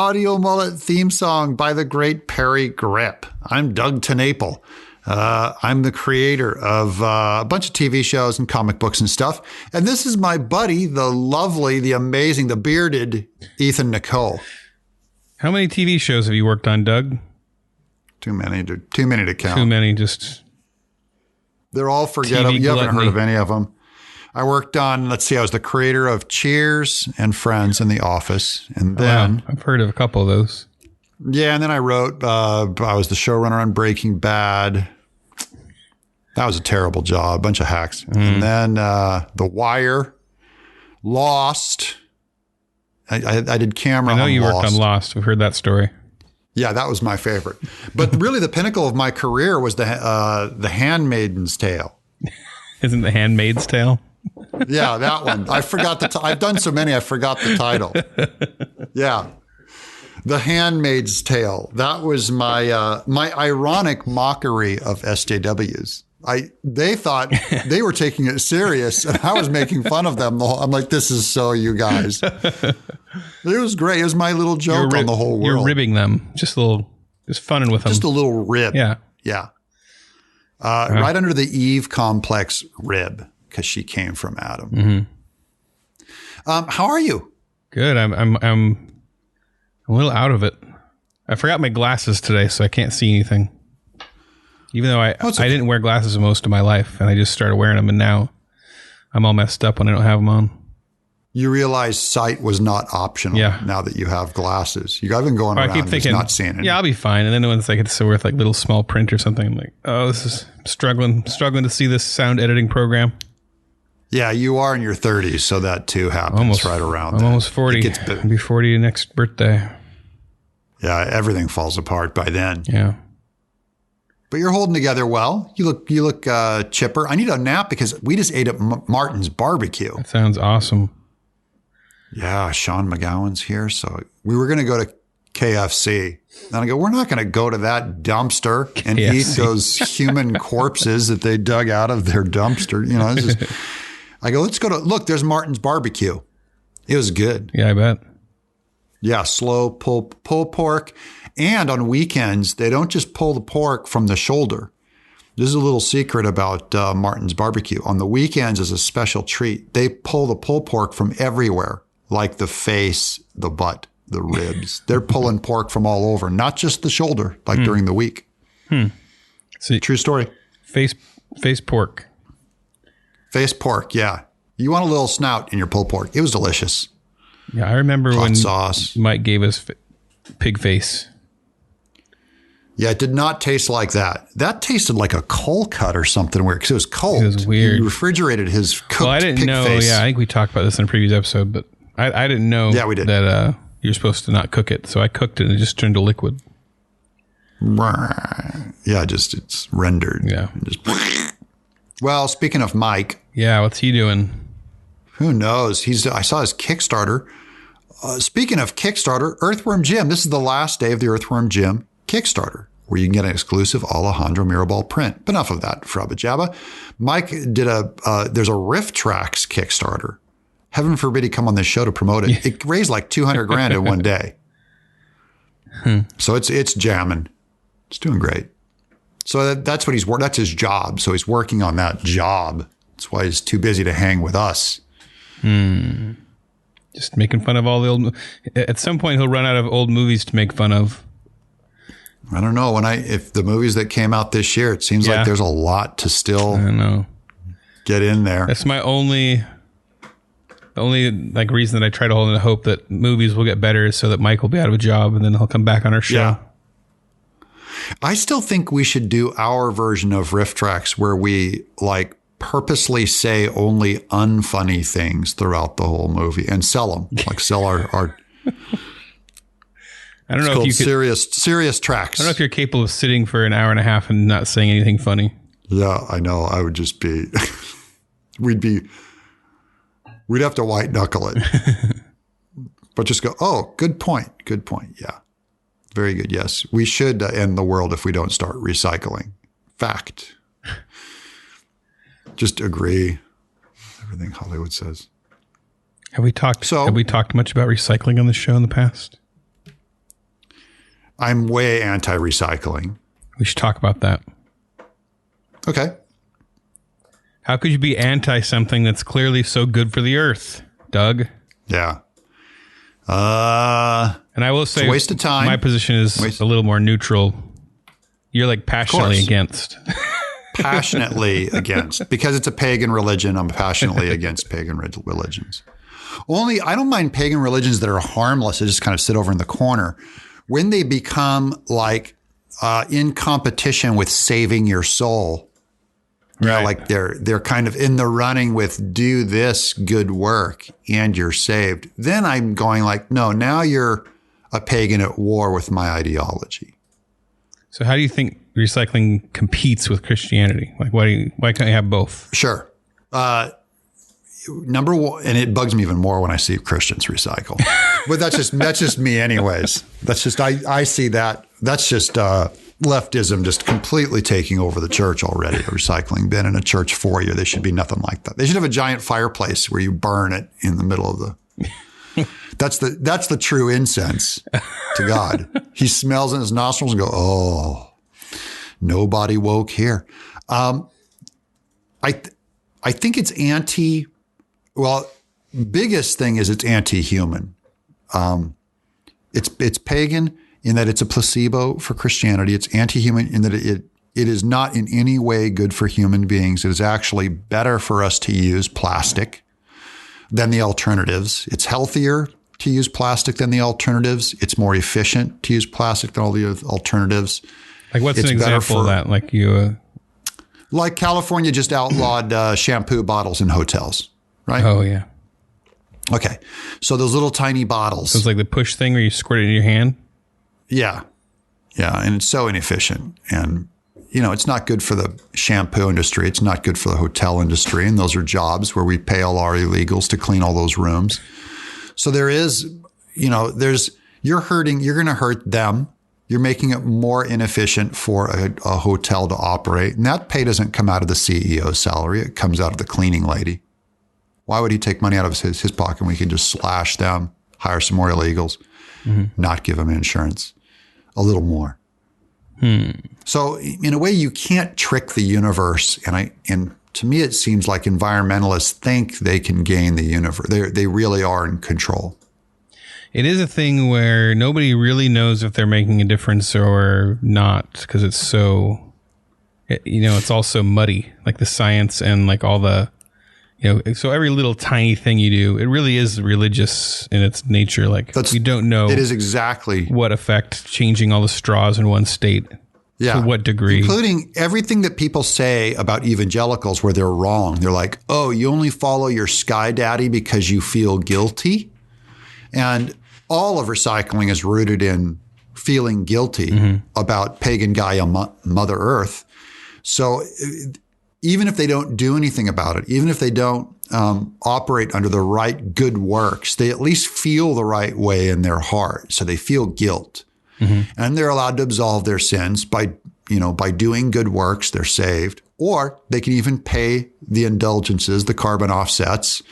Audio Mullet theme song by the great Perry Grip. I'm Doug TeNapel. I'm the creator of a bunch of TV shows and comic books and stuff. And this is my buddy, the lovely, the amazing, the bearded Ethan Nicole. How many TV shows have you worked on, Doug? Too many to count. Too many, just... They're all forgettable. You haven't heard of any of them. I worked on, let's see, I was the creator of Cheers and Friends and The Office. And then... I've heard of a couple of those. Yeah, and then I wrote, I was the showrunner on Breaking Bad. That was a terrible job, a bunch of hacks. And then The Wire, Lost. I did camera on Lost. I know you worked on Lost. We've heard that story. Yeah, that was my favorite. But really the pinnacle of my career was the Handmaid's Tale. Isn't The Handmaid's Tale? Yeah, that one. I forgot I've done so many, I forgot the title. Yeah. The Handmaid's Tale. That was my my ironic mockery of SJWs. They thought they were taking it serious, and I was making fun of them. I'm like, this is so you guys. It was great. It was my little joke on the whole world. You're ribbing them. Just funning with them. Just a little rib. Yeah. Yeah. Right under the Eve complex rib, because she came from Adam. Mm-hmm. How are you? Good. I'm a little out of it. I forgot my glasses today, so I can't see anything. Even though I didn't wear glasses most of my life, and I just started wearing them, and now I'm all messed up when I don't have them on. You realize sight was not optional now that you have glasses. I've been going around just not seeing it. Yeah, I'll be fine. And then when it's like it's worth like little small print or something, I'm like, oh, this is struggling to see this sound editing program. Yeah, you are in your 30s, so that too happens right around I'm almost 40. I'll be 40 next birthday. Yeah, everything falls apart by then. Yeah. But you're holding together well. You look chipper. I need a nap because we just ate at Martin's barbecue. That sounds awesome. Yeah, Sean McGowan's here. So we were going to go to KFC. And I go, we're not going to go to that dumpster and eat those human corpses that they dug out of their dumpster. You know, it's just, I go, let's go to, look, there's Martin's barbecue. It was good. Yeah, I bet. Yeah, slow pull pork. And on weekends, they don't just pull the pork from the shoulder. This is a little secret about Martin's barbecue. On the weekends, as a special treat, they pull the pulled pork from everywhere, like the face, the butt, the ribs. They're pulling pork from all over, not just the shoulder, like during the week. See, true story. Face pork. Face pork, yeah. You want a little snout in your pulled pork. It was delicious. Yeah, I remember hot when sauce. Mike gave us pig face. Yeah, it did not taste like that. That tasted like a cold cut or something weird because it was cold. It was weird. He refrigerated his cooked Well, I didn't pig know. face. Yeah, I think we talked about this in a previous episode, but I didn't know we did. that you're supposed to not cook it. So I cooked it and it just turned to liquid. Yeah, it's rendered. Yeah. Well, speaking of Mike. Yeah, what's he doing? Who knows? I saw his Kickstarter. Speaking of Kickstarter, Earthworm Jim. This is the last day of the Earthworm Jim Kickstarter, where you can get an exclusive Alejandro Mirabal print. But enough of that, Frabba Jabba. Mike did there's a Riff Tracks Kickstarter. Heaven forbid he come on this show to promote it. It raised like $200,000 in one day. So it's jamming. It's doing great. So that's what that's his job. So he's working on that job. That's why he's too busy to hang with us. Just making fun of all the old. At some point, he'll run out of old movies to make fun of. I don't know. If the movies that came out this year, it seems like there's a lot to still I know. Get in there. That's my only like reason that I try to hold in hope that movies will get better, so that Mike will be out of a job and then he'll come back on our show. Yeah. I still think we should do our version of Riff Tracks where we like purposely say only unfunny things throughout the whole movie and sell them, like sell our I don't know if you could, serious tracks. I don't know if you're capable of sitting for an hour and a half and not saying anything funny. Yeah, I know. I would just be, we'd have to white knuckle it, but just go, oh, good point. Good point. Yeah. Very good. Yes. We should end the world if we don't start recycling. Fact. Just agree. Everything Hollywood says. Have we talked much about recycling on the show in the past? I'm way anti-recycling. We should talk about that. Okay. How could you be anti something that's clearly so good for the earth, Doug? Yeah. And I will say, it's a waste of time. My position is a little more neutral. You're like passionately against. Passionately against. Because it's a pagan religion, I'm passionately against pagan religions. Only, I don't mind pagan religions that are harmless. They just kind of sit over in the corner. When they become like in competition with saving your soul, you know, like they're kind of in the running with do this good work and you're saved. Then I'm going like, no, now you're a pagan at war with my ideology. So how do you think recycling competes with Christianity? Like, why can't you have both? Sure. Number one, and it bugs me even more when I see Christians recycle, but that's just me anyways. That's just, I see that. That's just leftism just completely taking over the church already. A recycling bin in a church for you. They should be nothing like that. They should have a giant fireplace where you burn it in the middle of the, that's the true incense to God. He smells in his nostrils and go, oh, nobody woke here. I think it's biggest thing is it's anti-human. It's pagan in that it's a placebo for Christianity. It's anti-human in that it is not in any way good for human beings. It is actually better for us to use plastic than the alternatives. It's healthier to use plastic than the alternatives. It's more efficient to use plastic than all the alternatives. Like what's an example of that? Like like California just outlawed shampoo bottles in hotels, right? Oh, yeah. Okay. So those little tiny bottles. So it's like the push thing where you squirt it in your hand? Yeah. Yeah. And it's so inefficient. And, you know, it's not good for the shampoo industry. It's not good for the hotel industry. And those are jobs where we pay all our illegals to clean all those rooms. So there is, you know, you're going to hurt them. You're making it more inefficient for a hotel to operate. And that pay doesn't come out of the CEO's salary. It comes out of the cleaning lady. Why would he take money out of his pocket when we can just slash them, hire some more illegals, not give them insurance? A little more. So in a way, you can't trick the universe. And to me, it seems like environmentalists think they can gain the universe. They really are in control. It is a thing where nobody really knows if they're making a difference or not, because it's so, you know, it's all so muddy, like the science and like all the, you know, so every little tiny thing you do, it really is religious in its nature. Like we don't know. It is exactly what effect changing all the straws in one state. Yeah. To what degree? Including everything that people say about evangelicals where they're wrong. They're like, oh, you only follow your sky daddy because you feel guilty. And all of recycling is rooted in feeling guilty about pagan Gaia, Mother Earth. So even if they don't do anything about it, even if they don't operate under the right good works, they at least feel the right way in their heart. So they feel guilt. And they're allowed to absolve their sins by doing good works. They're saved. Or they can even pay the indulgences, the carbon offsets,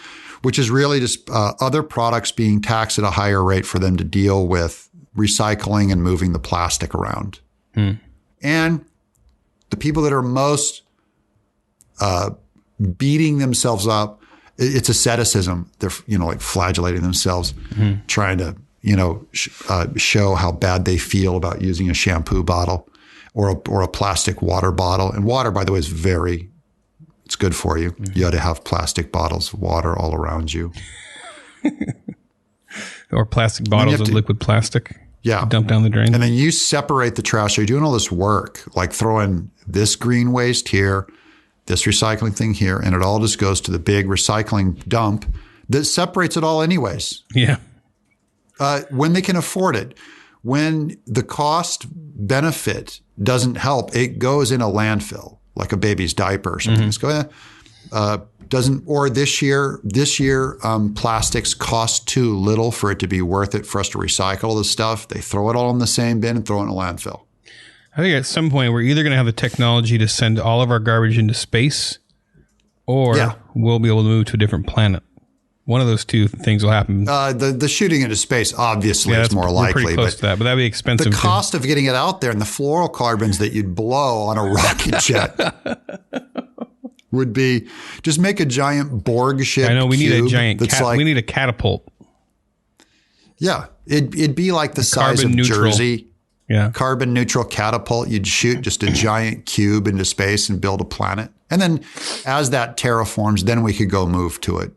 which is really just other products being taxed at a higher rate for them to deal with recycling and moving the plastic around. And the people that are most beating themselves up, it's asceticism. They're, like flagellating themselves, trying to, show how bad they feel about using a shampoo bottle or a plastic water bottle. And water, by the way, is it's good for you. You ought to have plastic bottles of water all around you. Or plastic bottles of liquid plastic. Yeah. Dump down the drain. And then you separate the trash. So you're doing all this work, like throwing this green waste here, this recycling thing here, and it all just goes to the big recycling dump that separates it all anyways. Yeah. When they can afford it. When the cost benefit doesn't help, it goes in a landfill, like a baby's diaper or something. Or this year, plastics cost too little for it to be worth it for us to recycle the stuff. They throw it all in the same bin and throw it in a landfill. I think at some point we're either going to have the technology to send all of our garbage into space, or we'll be able to move to a different planet. One of those two things will happen. The shooting into space obviously is more likely. Pretty close to that, but that'd be expensive. The cost of getting it out there and the fluorocarbons that you'd blow on a rocket jet would be just make a giant Borg ship. I know we need a giant. We need a catapult. Yeah, it'd be like the size of Jersey. Yeah, carbon neutral catapult. You'd shoot just a giant cube into space and build a planet, and then as that terraforms, then we could go move to it.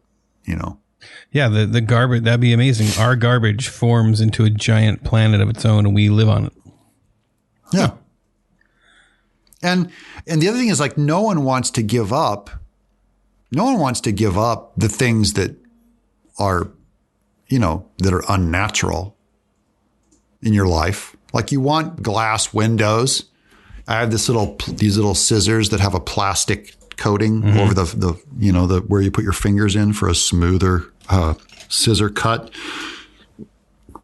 Yeah, the garbage, that'd be amazing. Our garbage forms into a giant planet of its own and we live on it. Yeah. And the other thing is, like, no one wants to give up the things that are, that are unnatural in your life. Like, you want glass windows. I have these little scissors that have a plastic coating over the where you put your fingers in for a smoother scissor cut.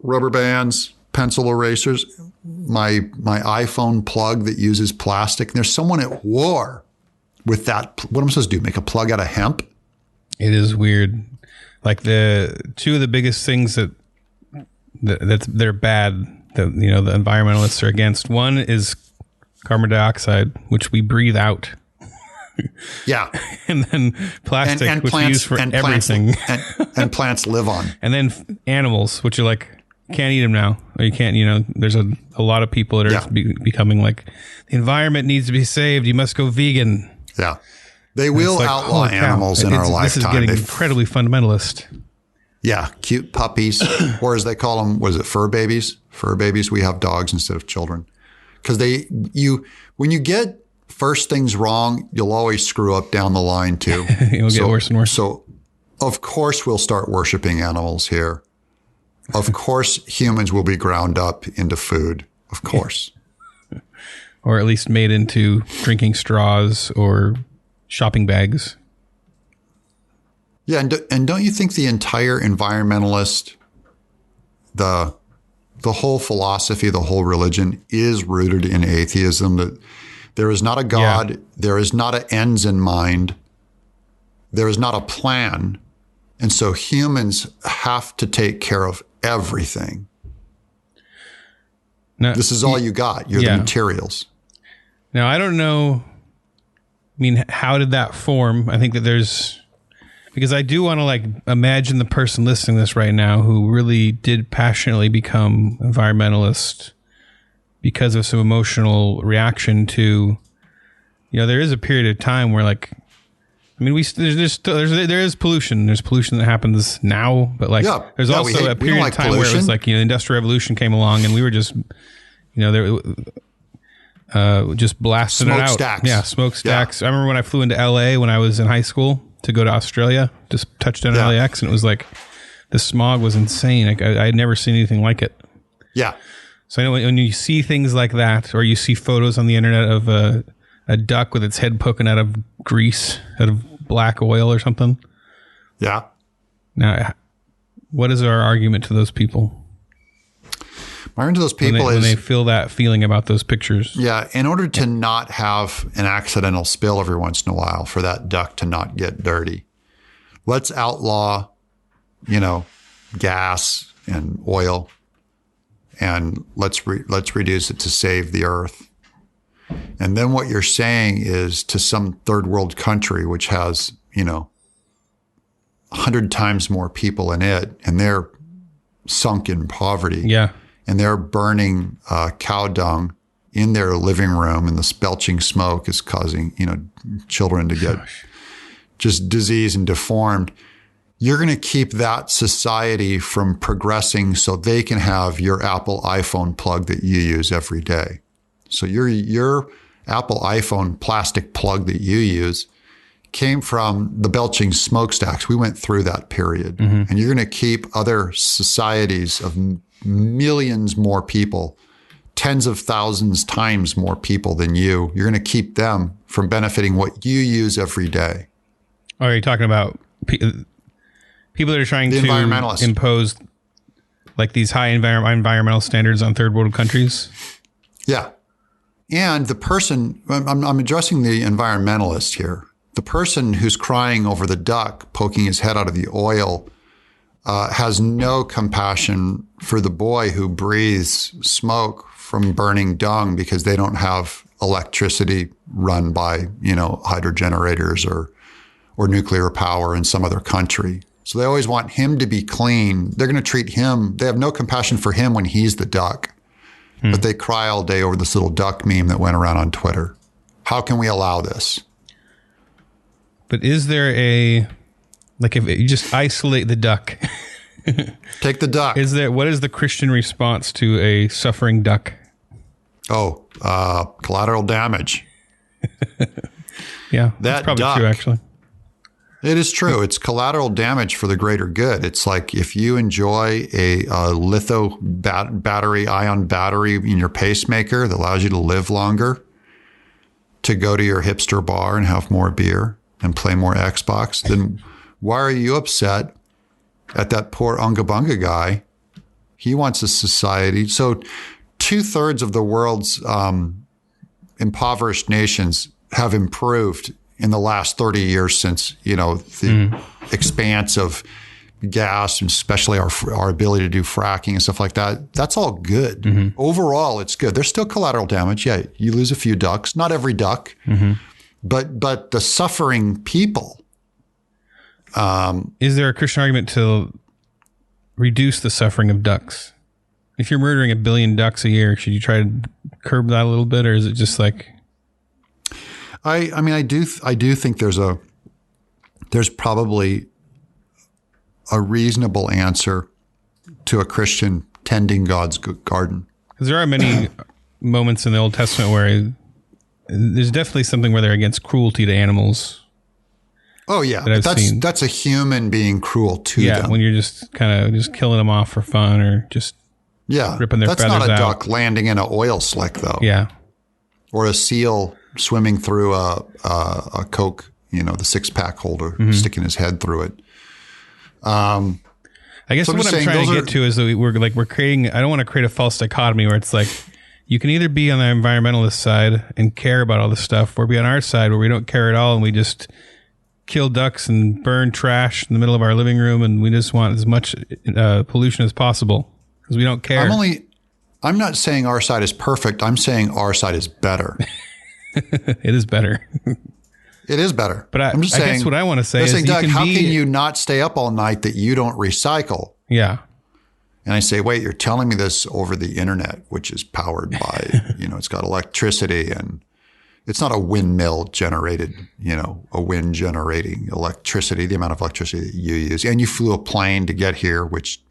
Rubber bands, pencil erasers, my iPhone plug that uses plastic. And there's someone at war with that. What am I supposed to do? Make a plug out of hemp? It is weird. Like the two of the biggest things that they're bad that the environmentalists are against. One is carbon dioxide, which we breathe out. Yeah. And then plastic, which we use for everything. And plants live on. And then animals, which are like, can't eat them now. Or you can't, there's a lot of people that are becoming like, the environment needs to be saved. You must go vegan. Yeah. They will outlaw animals in our lifetime. This is getting incredibly fundamentalist. Yeah. Cute puppies. Or as they call them, was it fur babies? Fur babies. We have dogs instead of children. Because when you get first things wrong, you'll always screw up down the line too. It'll get worse and worse. So, of course, we'll start worshiping animals here. Of course, humans will be ground up into food. Of course. Or at least made into drinking straws or shopping bags. Yeah, and don't you think the entire environmentalist, the whole philosophy, the whole religion is rooted in atheism, that there is not a God. Yeah. There is not an ends in mind. There is not a plan. And so humans have to take care of everything. Now, this is all you got. You're the materials. Now, I don't know. I mean, how did that form? I think that because I do want to imagine the person listening to this right now who really did passionately become environmentalist because of some emotional reaction to, there is a period of time where there is pollution. There's pollution that happens now, but there's also a period of time pollution. Where it was the Industrial Revolution came along and we were just, just blasting it out. Smokestacks. Yeah, smokestacks. Yeah. I remember when I flew into LA when I was in high school to go to Australia, just touched down in LAX, and it was the smog was insane. I had never seen anything like it. Yeah. So I know when you see things like that, or you see photos on the internet of a duck with its head poking out of grease, out of black oil or something. Yeah. Now, what is our argument to those people? My argument to those people when they feel that feeling about those pictures. Yeah. In order to not have an accidental spill every once in a while, for that duck to not get dirty, let's outlaw, gas and oil, and let's reduce it to save the earth. And then what you're saying is to some third world country, which has, 100 times more people in it, and they're sunk in poverty. Yeah. And they're burning cow dung in their living room, and the belching smoke is causing, children to get just diseased and deformed. You're going to keep that society from progressing so they can have your Apple iPhone plug that you use every day. So your Apple iPhone plastic plug that you use came from the belching smokestacks. We went through that period. Mm-hmm. And you're going to keep other societies of millions more people, tens of thousands times more people than you. You're going to keep them from benefiting what you use every day. Oh, are you talking about people that are trying to impose these high environmental standards on third world countries? Yeah. And the person, I'm addressing the environmentalist here. the person who's crying over the duck poking his head out of the oil has no compassion for the boy who breathes smoke from burning dung because they don't have electricity run by, hydro generators or nuclear power in some other country. So they always want him to be clean. They're going to treat him. They have no compassion for him when he's the duck. But they cry all day over this little duck meme that went around on Twitter. How can we allow this? But is there if you just isolate the duck, take the duck. What is the Christian response to a suffering duck? Oh, collateral damage. Yeah, that's probably true, actually. It is true. It's collateral damage for the greater good. It's like if you enjoy a litho ion battery in your pacemaker that allows you to live longer, to go to your hipster bar and have more beer and play more Xbox, then why are you upset at that poor Unga Bunga guy? He wants a society. So 2/3 of the world's impoverished nations have improved in the last 30 years since, the expanse of gas, and especially our ability to do fracking and stuff like that. That's all good. Mm-hmm. Overall, it's good. There's still collateral damage. Yeah, you lose a few ducks. Not every duck, but the suffering people. Is there a Christian argument to reduce the suffering of ducks? If you're murdering 1 billion ducks a year, should you try to curb that a little bit, or is it just like... I do think there's probably a reasonable answer to a Christian tending God's garden. Because there are many moments in the Old Testament where there's definitely something where they're against cruelty to animals. Oh yeah, that's a human being cruel to them. Yeah, when you're just kind of just killing them off for fun or just ripping their feathers out. That's not a duck landing in an oil slick though. Yeah, or a seal swimming through a Coke, the 6-pack holder, sticking his head through it. I guess what I'm trying to get to is that we're creating, I don't want to create a false dichotomy where it's like, you can either be on the environmentalist side and care about all this stuff, or be on our side where we don't care at all and we just kill ducks and burn trash in the middle of our living room and we just want as much pollution as possible because we don't care. I'm not saying our side is perfect. I'm saying our side is better. It is better. It is better. But I'm just saying, I guess what I want to say is, Doug, how can you not stay up all night that you don't recycle? Yeah. And I say, wait, you're telling me this over the internet, which is powered by, it's got electricity and it's not a windmill generated, a wind generating electricity, the amount of electricity that you use. And you flew a plane to get here, which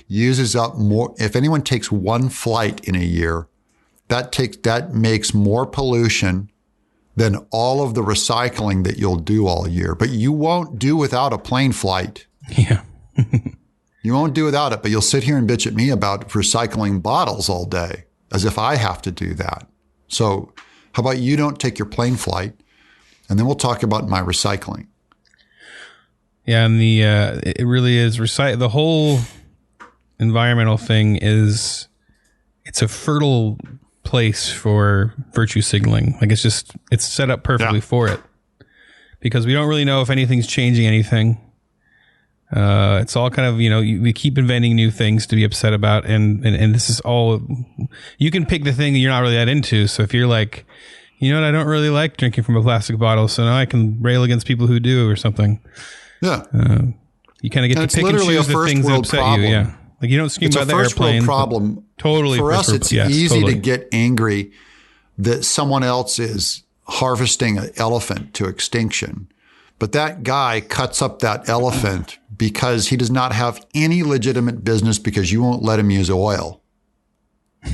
uses up more. If anyone takes one flight in a year, that makes more pollution than all of the recycling that you'll do all year. But you won't do without a plane flight. Yeah. You won't do without it, but you'll sit here and bitch at me about recycling bottles all day as if I have to do that. So how about you don't take your plane flight and then we'll talk about my recycling. Yeah. And it really is the whole environmental thing it's a fertile place for virtue signaling. Like it's set up perfectly for it because we don't really know if anything's changing anything. It's all kind of, we keep inventing new things to be upset about. And this is all, you can pick the thing that you're not really that into. So if you're like, I don't really like drinking from a plastic bottle. So now I can rail against people who do or something. Yeah. You kind of get to pick and choose the things that upset you. Yeah. Like you don't scream about the airplane. It's a first world problem. Totally. For us, it's easy to get angry that someone else is harvesting an elephant to extinction. But that guy cuts up that elephant because he does not have any legitimate business because you won't let him use oil.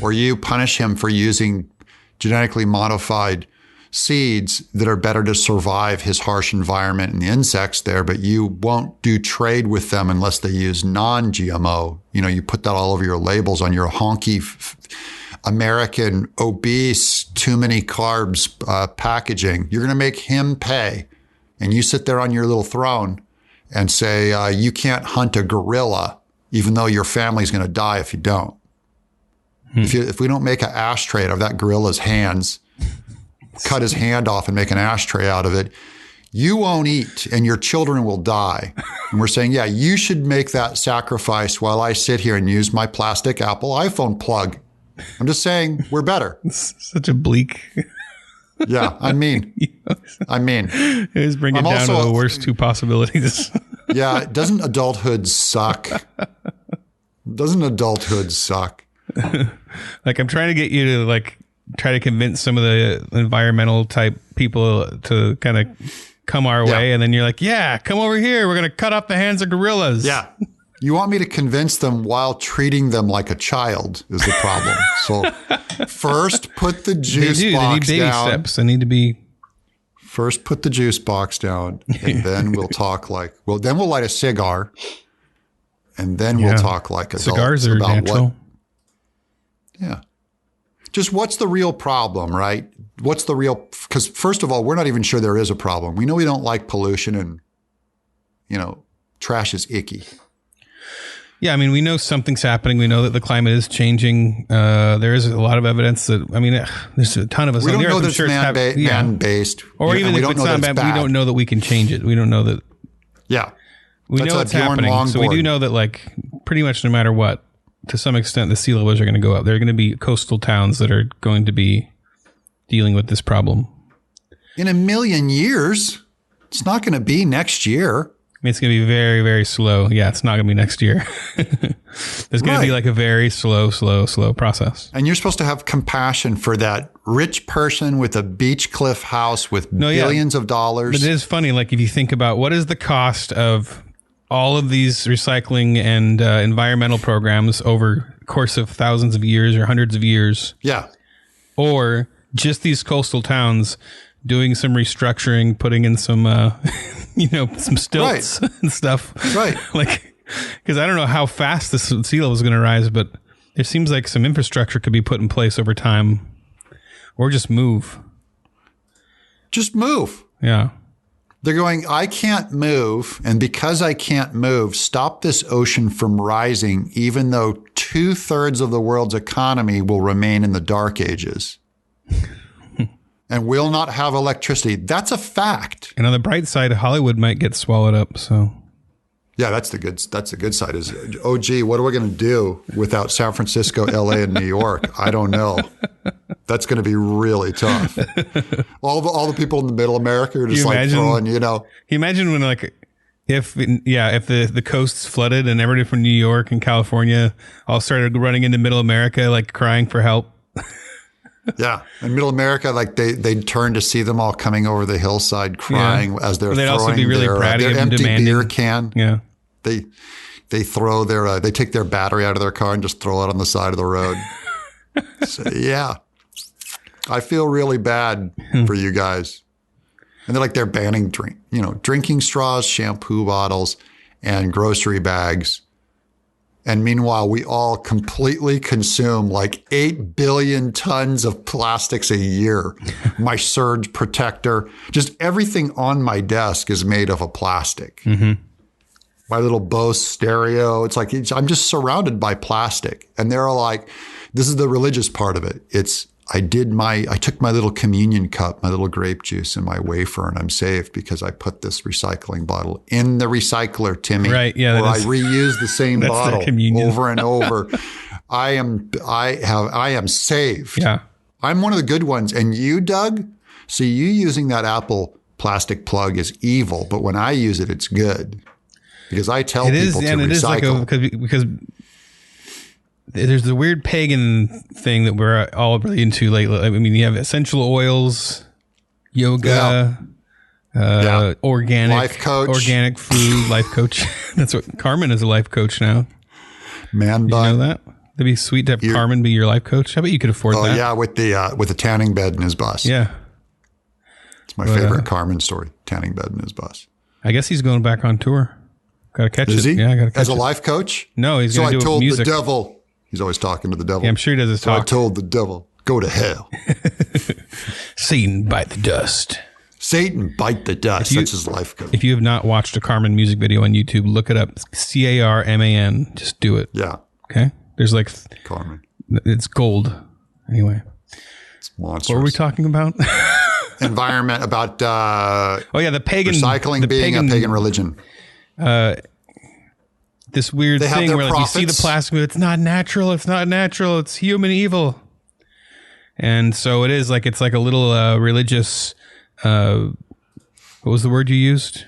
Or you punish him for using genetically modified seeds that are better to survive his harsh environment and the insects there, but you won't do trade with them unless they use non-GMO. You put that all over your labels on your honky American obese, too many carbs packaging. You're going to make him pay. And you sit there on your little throne and say, you can't hunt a gorilla, even though your family's going to die if you don't. If we don't make an ashtray out of that gorilla's hands, cut his hand off and make an ashtray out of it, you won't eat and your children will die. And we're saying, yeah, you should make that sacrifice while I sit here and use my plastic Apple iPhone plug. I'm just saying we're better. It's such a bleak. Yeah, I mean. It was bringing down to the worst two possibilities. Yeah, doesn't adulthood suck? Doesn't adulthood suck? Like, I'm trying to get you to like try to convince some of the environmental type people to kind of come our way, and then you're like, yeah, come over here. We're going to cut off the hands of gorillas. Yeah. You want me to convince them while treating them like a child is the problem. So first put the juice box down. They need baby steps. They need to be. First put the juice box down, and then we'll talk like, well, then we'll light a cigar, and then we'll talk like adults. Cigars are about natural. What, yeah. Just what's the real problem, right? What's the real, because first of all, we're not even sure there is a problem. We know we don't like pollution and, trash is icky. Yeah, I mean, we know something's happening. We know that the climate is changing. There is a lot of evidence that, there's a ton of us we on don't the know earth. that's man-based. Or even if it's not bad, we don't know that we can change it. We don't know that. Yeah. We know it's happening. Longboard. So we do know that, like, pretty much no matter what, to some extent, the sea levels are going to go up. There are going to be coastal towns that are going to be dealing with this problem. In a million years, it's not going to be next year. It's going to be very, very slow. Yeah, it's not going to be next year. There's going to be like a very slow process. And you're supposed to have compassion for that rich person with a beach cliff house with billions of dollars. But it is funny, like if you think about what is the cost of all of these recycling and environmental programs over the course of thousands of years or hundreds of years. Yeah. Or just these coastal towns doing some restructuring, putting in some, some stilts and stuff. Right. Like, because I don't know how fast the sea level is going to rise, but it seems like some infrastructure could be put in place over time, or just move. Just move. Yeah. They're going, I can't move. And because I can't move, stop this ocean from rising, even though 2/3 of the world's economy will remain in the dark ages. And will not have electricity. That's a fact. And on the bright side, Hollywood might get swallowed up. So, yeah, that's the good side. Is gee, what are we going to do without San Francisco, LA, and New York? I don't know. That's going to be really tough. All the people in the middle America are just like throwing, You imagine when if the coasts flooded and everybody from New York and California all started running into middle America, like crying for help. Yeah. In middle America, like they'd turn to see them all coming over the hillside crying as they're throwing also be really their empty beer can. Yeah. They throw they take their battery out of their car and just throw it on the side of the road. So, yeah. I feel really bad for you guys. And they're banning drinking straws, shampoo bottles, and grocery bags. And meanwhile, we all completely consume like 8 billion tons of plastics a year. My surge protector, just everything on my desk is made of a plastic. Mm-hmm. My little Bose stereo, I'm just surrounded by plastic. And they're like, this is the religious part of it. I took my little communion cup, my little grape juice and my wafer, and I'm safe because I put this recycling bottle in the recycler, Timmy. Right. Yeah. Or I reuse the same bottle over and over. I am saved. Yeah. I'm one of the good ones. And you, Doug, see, you using that Apple plastic plug is evil, but when I use it, it's good. People to recycle. Because there's the weird pagan thing that we're all really into lately. I mean, you have essential oils, yoga, organic, life coach, organic food, life coach. That's what Carmen is, a life coach now. Man bun. You know that? That'd be sweet to have Carmen be your life coach. How about you could afford that? Oh yeah, with the tanning bed in his bus. Yeah, it's my favorite Carmen story. Tanning bed in his bus. I guess he's going back on tour. Got to catch it. Is he? Yeah, got to catch it. As a life coach? No, he's going to do it with music. I told the devil. He's always talking to the devil. Yeah, I'm sure he does his talk. I told the devil, go to hell. Satan, bite the dust. Satan, bite the dust. That's his life coach. If you have not watched a Carmen music video on YouTube, look it up. CARMAN. Just do it. Yeah. Okay? There's Carmen. It's gold. Anyway. It's monstrous. What were we talking about? environment, about the pagan recycling being a pagan religion. This weird thing where like, you see the plastic, it's not natural. It's not natural. It's human evil. And so it is like, it's like a little religious, what was the word you used?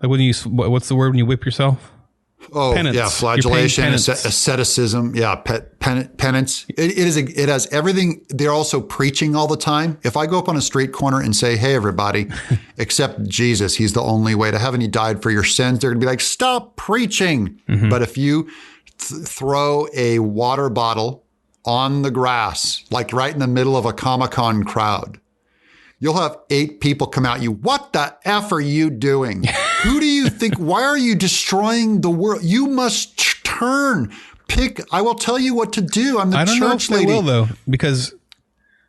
Like when you, what's the word when you whip yourself? Oh, penance. Yeah, flagellation, asceticism, penance. It has everything. They're also preaching all the time. If I go up on a street corner and say, hey, everybody, accept Jesus, he's the only way to heaven, he died for your sins, they're going to be like, stop preaching. Mm-hmm. But if you throw a water bottle on the grass, like right in the middle of a Comic-Con crowd, you'll have 8 people come at you. What the F are you doing? Who do you think? Why are you destroying the world? You must turn. I will tell you what to do. I'm the church lady. I don't know if they will, though, because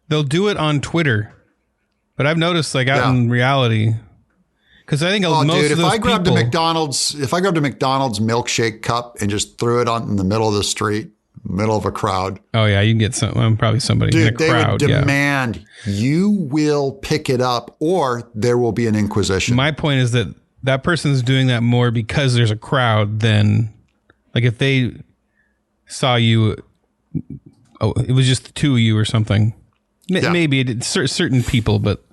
they'll do it on Twitter. But I've noticed, like, out in reality, because I think most of those people... if I grabbed a McDonald's milkshake cup and just threw it in the middle of the street, middle of a crowd. Oh, yeah, you can get probably somebody in a crowd. They would demand you will pick it up or there will be an inquisition. My point is that person's doing that more because there's a crowd than, like, if they saw you, it was just the 2 of you or something. Maybe it certain people, but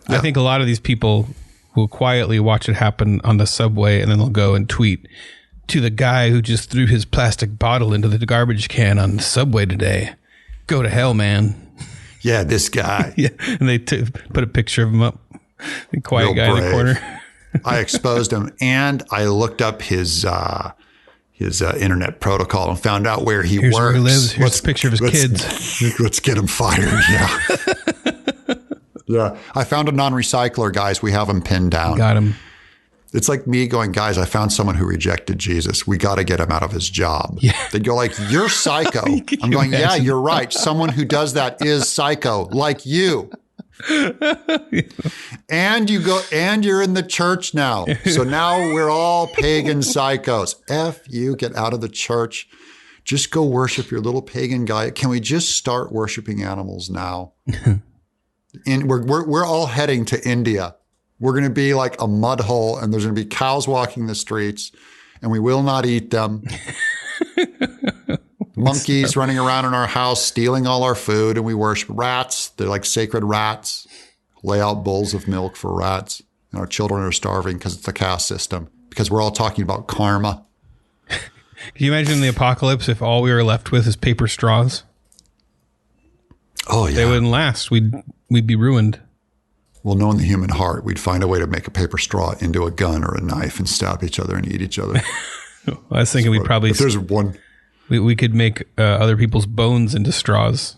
I think a lot of these people will quietly watch it happen on the subway and then they'll go and tweet, to the guy who just threw his plastic bottle into the garbage can on the subway today. Go to hell, man. Yeah, this guy. Yeah, and they put a picture of him up. The quiet guy in the corner. I exposed him, and I looked up his internet protocol and found out where he works. Where he lives. Here's a picture of his kids. Let's get him fired. Yeah. Yeah. I found a non-recycler, guys. We have him pinned down. Got him. It's like me going, guys, I found someone who rejected Jesus. We got to get him out of his job. Yeah. They'd go like, you're psycho. I'm going, yeah, you're right. Someone who does that is psycho, like you. And you're in the church now. So now we're all pagan psychos. F you, get out of the church. Just go worship your little pagan guy. Can we just start worshiping animals now? And we're all heading to India. We're going to be like a mud hole, and there's going to be cows walking the streets, and we will not eat them. Monkeys running around in our house, stealing all our food, and we worship rats. They're like sacred rats. Lay out bowls of milk for rats. And our children are starving because it's the caste system, because we're all talking about karma. Can you imagine the apocalypse if all we were left with is paper straws? Oh, yeah. They wouldn't last. We'd be ruined. Well, knowing the human heart, we'd find a way to make a paper straw into a gun or a knife and stab each other and eat each other. I was thinking we'd probably... If there's one... We could make other people's bones into straws.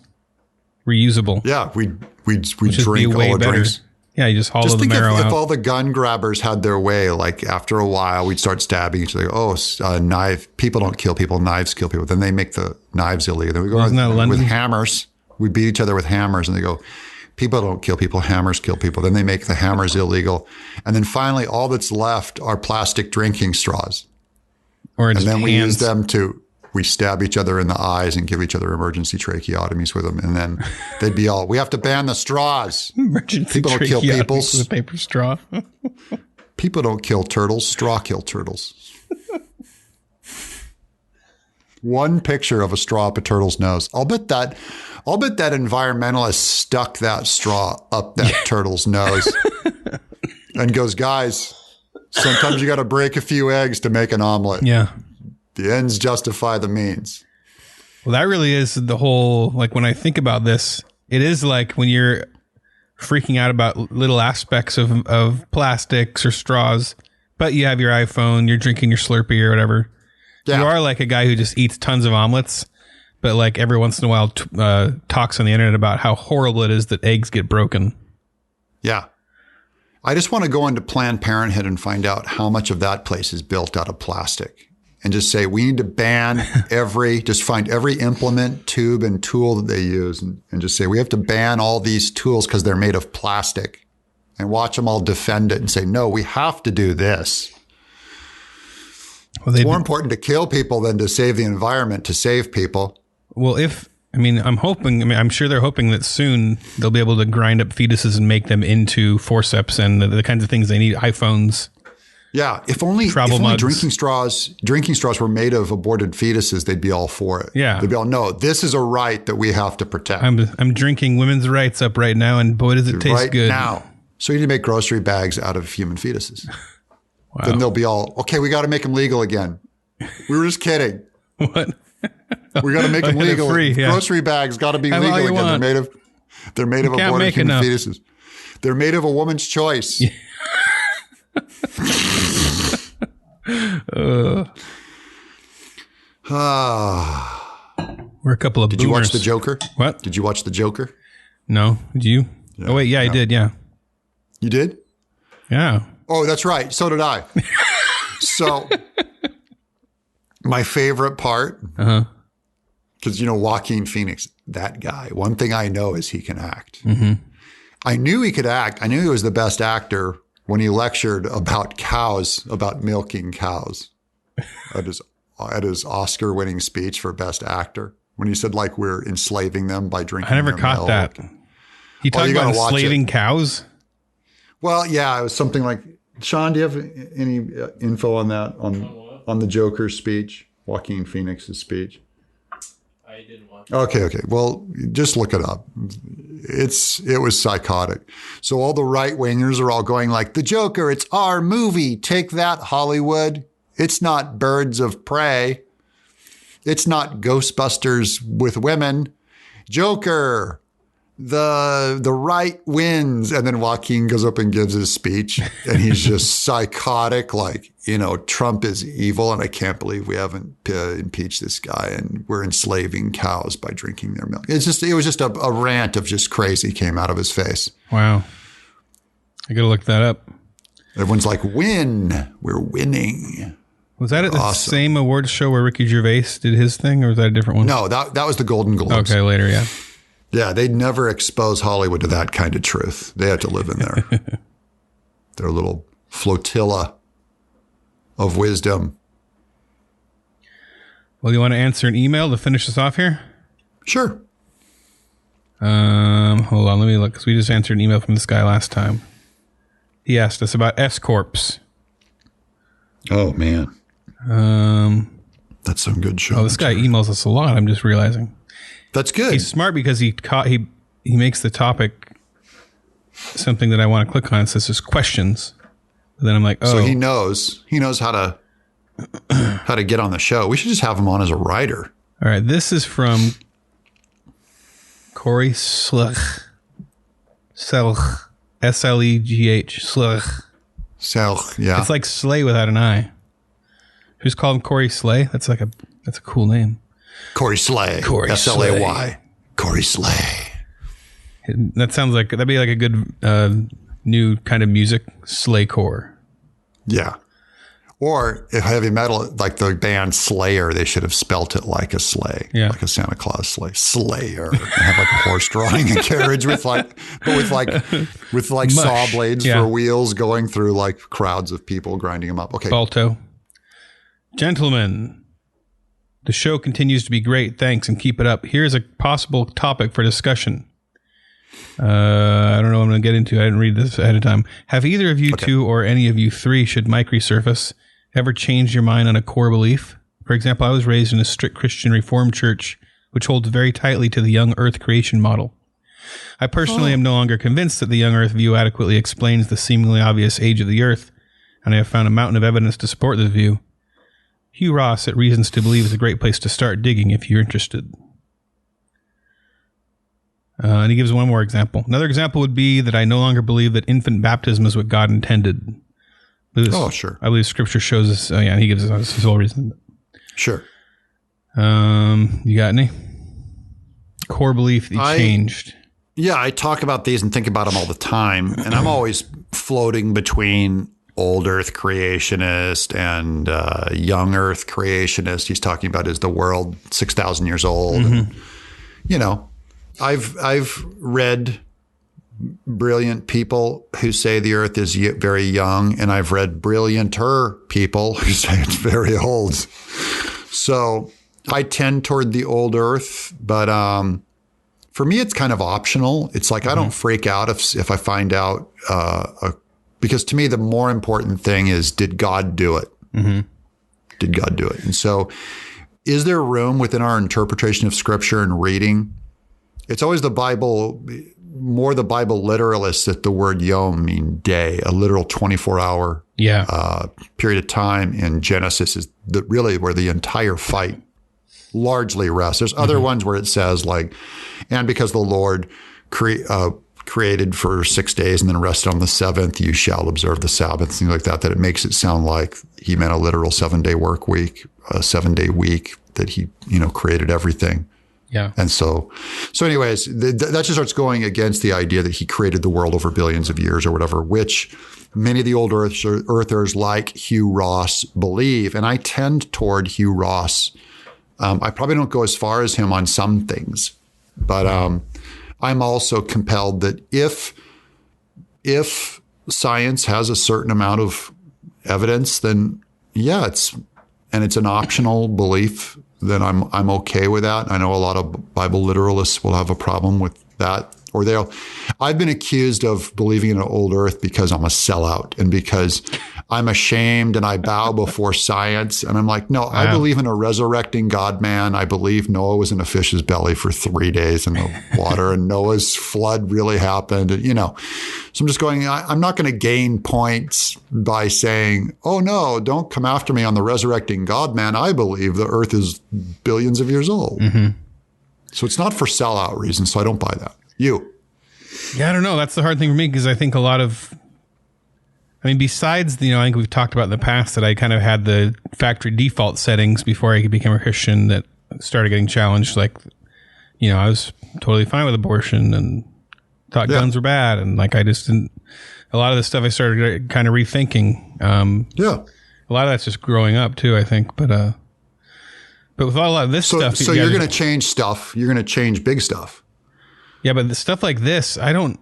Reusable. Yeah, we'd drink all the drinks. Yeah, you just hollow the marrow out. If all the gun grabbers had their way, like after a while, we'd start stabbing each other. Oh, knife. People don't kill people. Knives kill people. Then they make the knives illegal. Then we go with hammers. We beat each other with hammers, and they go... People don't kill people, hammers kill people. Then they make the hammers illegal. And then finally, all that's left are plastic drinking straws. And then we use them we stab each other in the eyes and give each other emergency tracheotomies with them. And then they'd be all, we have to ban the straws. People don't kill people. With a paper straw. People don't kill turtles. Straw kill turtles. One picture of a straw up a turtle's nose. I'll bet that environmentalist stuck that straw up that turtle's nose and goes, guys, sometimes you got to break a few eggs to make an omelet. Yeah. The ends justify the means. Well, that really is the whole, like when I think about this, it is like when you're freaking out about little aspects of plastics or straws, but you have your iPhone, you're drinking your Slurpee or whatever. Yeah. You are like a guy who just eats tons of omelets, but like every once in a while talks on the internet about how horrible it is that eggs get broken. Yeah. I just want to go into Planned Parenthood and find out how much of that place is built out of plastic and just say, we need to ban just find every implement, tube, and tool that they use and just say, we have to ban all these tools because they're made of plastic, and watch them all defend it and say, no, we have to do this. Well, it's more important to kill people than to save the environment to save people. Well, if I mean, I'm sure they're hoping that soon they'll be able to grind up fetuses and make them into forceps and the kinds of things they need, iPhones. Yeah, if only drinking straws were made of aborted fetuses, they'd be all for it. Yeah. They'd be all, no, this is a right that we have to protect. I'm drinking women's rights up right now, and boy, does it taste right good. Now. So you need to make grocery bags out of human fetuses. Wow. Then they'll be all, okay, we got to make them legal again. We were just kidding. What? We got to make them legal. Free, yeah. Grocery bags got to be legal again. Want. They're made of aborted human fetuses. They're made of a woman's choice. Yeah. We're a couple of boomers. Did you watch The Joker? What? Did you watch The Joker? No. Did you? Yeah. Oh, wait. Yeah, I did. Yeah. You did? Yeah. Oh, that's right. So did I. So my favorite part, because, Joaquin Phoenix, that guy, one thing I know is he can act. Mm-hmm. I knew he could act. I knew he was the best actor when he lectured about cows, about milking cows at his Oscar-winning speech for Best Actor, when he said, like, we're enslaving them by drinking I never caught that. He talked about enslaving cows? Well, yeah, it was something like, Sean, do you have any info on that, on the Joker's speech, Joaquin Phoenix's speech? I didn't watch it. Okay. Well, just look it up. It was psychotic. So all the right wingers are all going like, the Joker, it's our movie. Take that, Hollywood. It's not Birds of Prey. It's not Ghostbusters with women. Joker, the right wins. And then Joaquin goes up and gives his speech, and he's just psychotic, like, Trump is evil, and I can't believe we haven't impeached this guy, and we're enslaving cows by drinking their milk. It was just a rant of just crazy came out of his face. Wow. I got to look that up. Everyone's like, win. We're winning. Was that at the same awards show where Ricky Gervais did his thing, or was that a different one? No, that was the Golden Globes. Okay, later, yeah. Yeah, they'd never expose Hollywood to that kind of truth. They had to live in their little flotilla of wisdom. Well, you want to answer an email to finish this off here? Sure. Hold on, let me look, because we just answered an email from this guy last time. He asked us about S-Corps. Oh, man. That's some good show. Oh, this guy emails us a lot, I'm just realizing. That's good. He's smart because he makes the topic something that I want to click on. It says just questions. But then I'm like, oh. So he knows how to get on the show. We should just have him on as a writer. All right. This is from Corey Sluch. Selch. S-L-E-G-H. Sluch. Selch, yeah. It's like Slay without an I. Who's called him Corey Slay? That's a cool name. Corey Slay. Corey S-L-A-Y. Corey Slay. That sounds like, that'd be like a good new kind of music, Slaycore. Yeah. Or if heavy metal, like the band Slayer, they should have spelt it like a sleigh. Yeah. Like a Santa Claus sleigh. Slayer. And have like a horse drawing a carriage with saw blades for wheels going through like crowds of people grinding them up. Okay. Balto. Gentlemen. The show continues to be great. Thanks, and keep it up. Here's a possible topic for discussion. I don't know what I'm going to get into. I didn't read this ahead of time. Have either of you two or any of you three, should Mike resurface, ever changed your mind on a core belief? For example, I was raised in a strict Christian Reformed church, which holds very tightly to the young earth creation model. I personally am no longer convinced that the young earth view adequately explains the seemingly obvious age of the earth, and I have found a mountain of evidence to support this view. Hugh Ross at Reasons to Believe is a great place to start digging if you're interested. And he gives one more example. Another example would be that I no longer believe that infant baptism is what God intended. Sure. I believe Scripture shows us. Oh, yeah, he gives us his whole reason. Sure. You got any? Core belief that you changed. Yeah, I talk about these and think about them all the time. And I'm always floating between old earth creationist and young earth creationist. He's talking about, is the world 6,000 years old? Mm-hmm. And, I've read brilliant people who say the earth is very young, and I've read brillianter people who say it's very old. So I tend toward the old earth, but for me, it's kind of optional. It's like I don't freak out if I find out, because to me, the more important thing is, did God do it? Mm-hmm. Did God do it? And so is there room within our interpretation of Scripture and reading? It's always the Bible, more the Bible literalists that the word yom mean day, a literal 24-hour period of time in Genesis is really where the entire fight largely rests. There's other ones where it says like, and because the Lord created for 6 days and then rested on the seventh, you shall observe the Sabbath, things like that, that it makes it sound like he meant a literal 7-day work week, a 7-day week, that he, created everything. Yeah. And so anyways, that just starts going against the idea that he created the world over billions of years or whatever, which many of the old earthers like Hugh Ross believe. And I tend toward Hugh Ross. I probably don't go as far as him on some things, but I'm also compelled that if science has a certain amount of evidence, then it's an optional belief, then I'm okay with that. I know a lot of Bible literalists will have a problem with that, or I've been accused of believing in an old earth because I'm a sellout and because I'm ashamed and I bow before science. And I'm like, no, I believe in a resurrecting God, man. I believe Noah was in a fish's belly for 3 days in the water and Noah's flood really happened. And, so I'm just going, I'm not going to gain points by saying, oh no, don't come after me on the resurrecting God, man. I believe the earth is billions of years old. Mm-hmm. So it's not for sellout reasons. So I don't buy that. You? Yeah, I don't know. That's the hard thing for me because I think besides, I think we've talked about in the past that I kind of had the factory default settings before I became a Christian that started getting challenged. Like, I was totally fine with abortion and thought guns were bad. And like, I just didn't, a lot of the stuff I started kind of rethinking. A lot of that's just growing up too, I think. But with a lot of this stuff. So you're going to change stuff. You're going to change big stuff. Yeah, but the stuff like this, I don't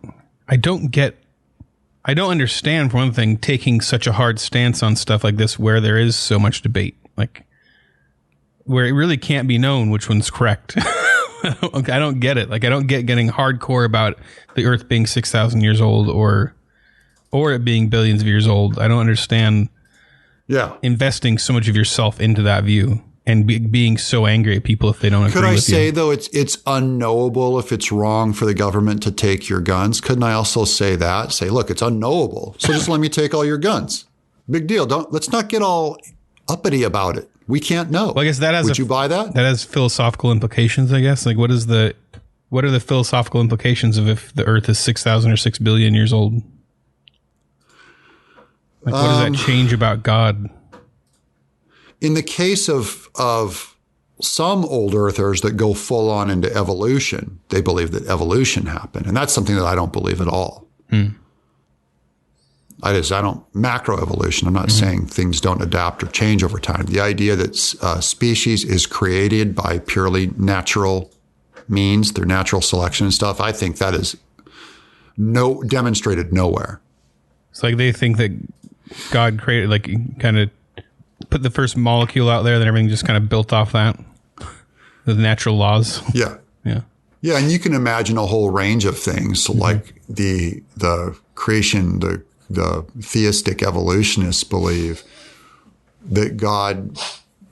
understand, for one thing, taking such a hard stance on stuff like this where there is so much debate, like where it really can't be known which one's correct. I don't get it. Like, I don't get getting hardcore about the Earth being 6,000 years old or it being billions of years old. I don't understand investing so much of yourself into that view. And being so angry at people if they don't agree with you. Could I say, though, it's unknowable if it's wrong for the government to take your guns? Couldn't I also say that? Say, look, it's unknowable, so just let me take all your guns. Big deal. Let's not get all uppity about it. We can't know. Well, I guess that has. Would you buy that? That has philosophical implications, I guess. Like, what are the philosophical implications of if the Earth is 6,000 or 6 billion years old? Like, what does that change about God? In the case of some old earthers that go full on into evolution, they believe that evolution happened. And that's something that I don't believe at all. I don't macro evolution. I'm not saying things don't adapt or change over time. The idea that species is created by purely natural means, through natural selection and stuff, I think that is demonstrated nowhere. It's like they think that God created, like, kind of put the first molecule out there, then everything just kind of built off that. The natural laws. Yeah. Yeah. Yeah. And you can imagine a whole range of things like the creation, the theistic evolutionists believe that God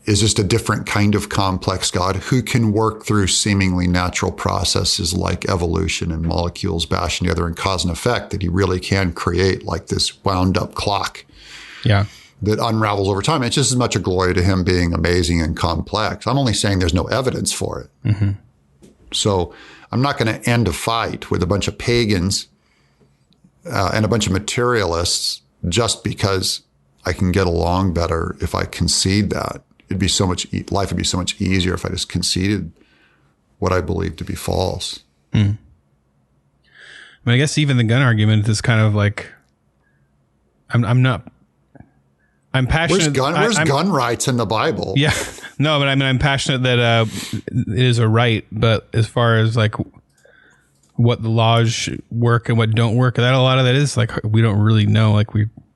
is just a different kind of complex God who can work through seemingly natural processes like evolution and molecules bashing together and cause and effect, that he really can create like this wound up clock. Yeah. That unravels over time. It's just as much a glory to him being amazing and complex. I'm only saying there's no evidence for it. Mm-hmm. So I'm not going to end a fight with a bunch of pagans and a bunch of materialists just because I can get along better if I concede that. Life would be so much easier if I just conceded what I believe to be false. I guess even the gun argument is kind of like, I'm passionate. Where's gun rights in the Bible? Yeah, no, but I'm passionate that it is a right. But as far as like what the laws work and what don't work, that a lot of that is like we don't really know. Like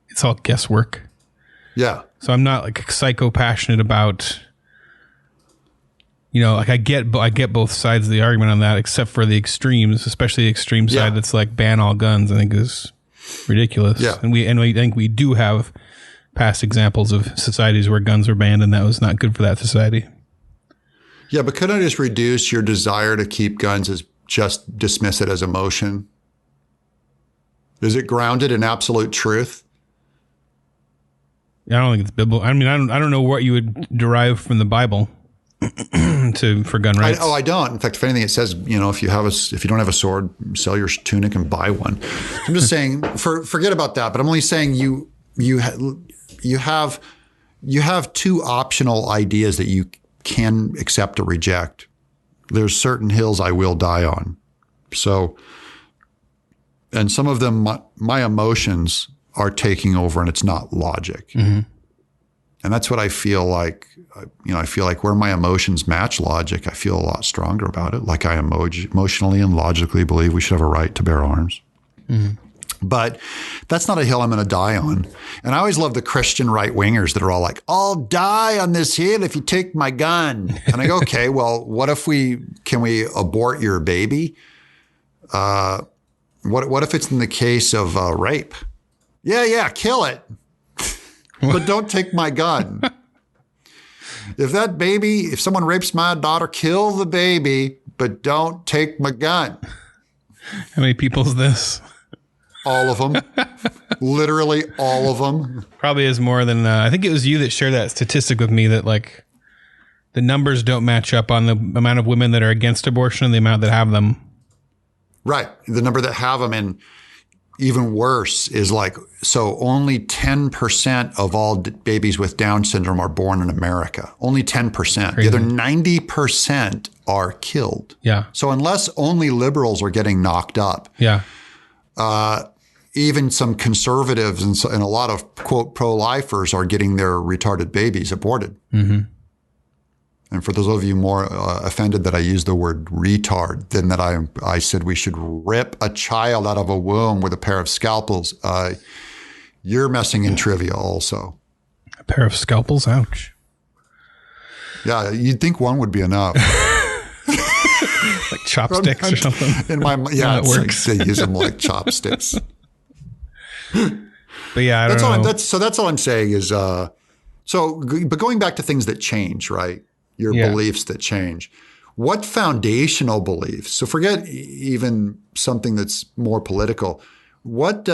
it's all guesswork. Yeah. So I'm not like psycho passionate about you know, like I get both sides of the argument on that, except for the extremes, especially the extreme side that's like ban all guns. I think is ridiculous. Yeah, and we think we do have past examples of societies where guns were banned, and that was not good for that society. Yeah, but couldn't I just reduce your desire to keep guns as just dismiss it as emotion? Is it grounded in absolute truth? I don't think it's biblical. I mean, I don't know what you would derive from the Bible for gun rights. I don't. In fact, if anything, it says, you know, if you don't have a sword, sell your tunic and buy one. I'm just saying, forget about that. But I'm only saying you have two optional ideas that you can accept or reject. There's certain hills I will die on. So, and some of them, my emotions are taking over, and it's not logic. Mm-hmm. And that's what I feel like. You know, I feel like where my emotions match logic, I feel a lot stronger about it. Like I emotionally and logically believe we should have a right to bear arms. Mm-hmm. But that's not a hill I'm going to die on. And I always love the Christian right-wingers that are all like, I'll die on this hill if you take my gun. And I go, okay, well, what if can we abort your baby? What if it's in the case of rape? Yeah, kill it. But don't take my gun. If someone rapes my daughter, kill the baby, but don't take my gun. How many people is this? All of them. Literally all of them. Probably is more than, I think it was you that shared that statistic with me that like the numbers don't match up on the amount of women that are against abortion and the amount that have them. Right. The number that have them, and even worse is like, so only 10% of all babies with Down syndrome are born in America. Only 10%. Crazy. The other 90% are killed. Yeah. So unless only liberals are getting knocked up. Yeah. Even some conservatives and a lot of, quote, pro-lifers are getting their retarded babies aborted. Mm-hmm. And for those of you more offended that I used the word retard than that I said we should rip a child out of a womb with a pair of scalpels, you're messing in trivia also. A pair of scalpels? Ouch. Yeah, you'd think one would be enough. Like chopsticks or something. It works. Like they use them like chopsticks. But yeah, I don't know. That's all I'm saying is, but going back to things that change, right? Your beliefs that change. What foundational beliefs? So forget even something that's more political. What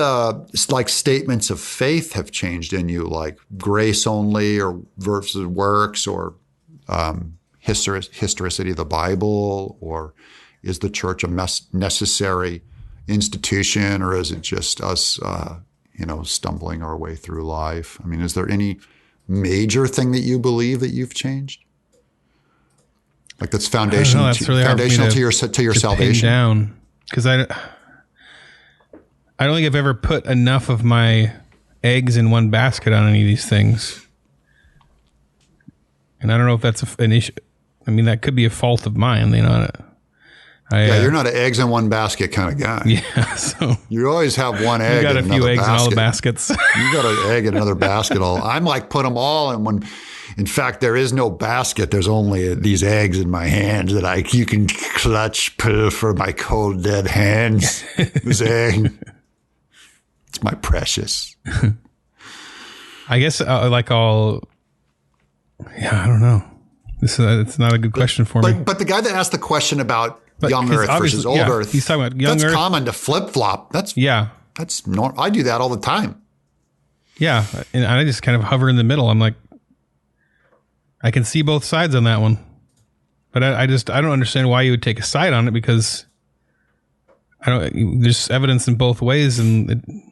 like statements of faith have changed in you, like grace only or versus works, or historicity of the Bible, or is the church a necessary institution, or is it just us, stumbling our way through life? I mean, is there any major thing that you believe that you've changed? Like that's foundational to your salvation. Down, because I don't think I've ever put enough of my eggs in one basket on any of these things, and I don't know if that's an issue. I mean, that could be a fault of mine. You know, you're not an eggs in one basket kind of guy. Yeah, so you always have one egg. You got a few eggs in all the baskets. You got an egg in another basket. I'm like, put them all in one. In fact, there is no basket. There's only these eggs in my hands that you can clutch for my cold, dead hands. This egg. It's my precious. I guess I don't know. It's not a good question for me. But the guy that asked the question about young Earth versus old Earth, he's talking about young Earth. That's common to flip-flop. That's normal. I do that all the time. Yeah, and I just kind of hover in the middle. I'm like, I can see both sides on that one, but I don't understand why you would take a side on it, because there's evidence in both ways, and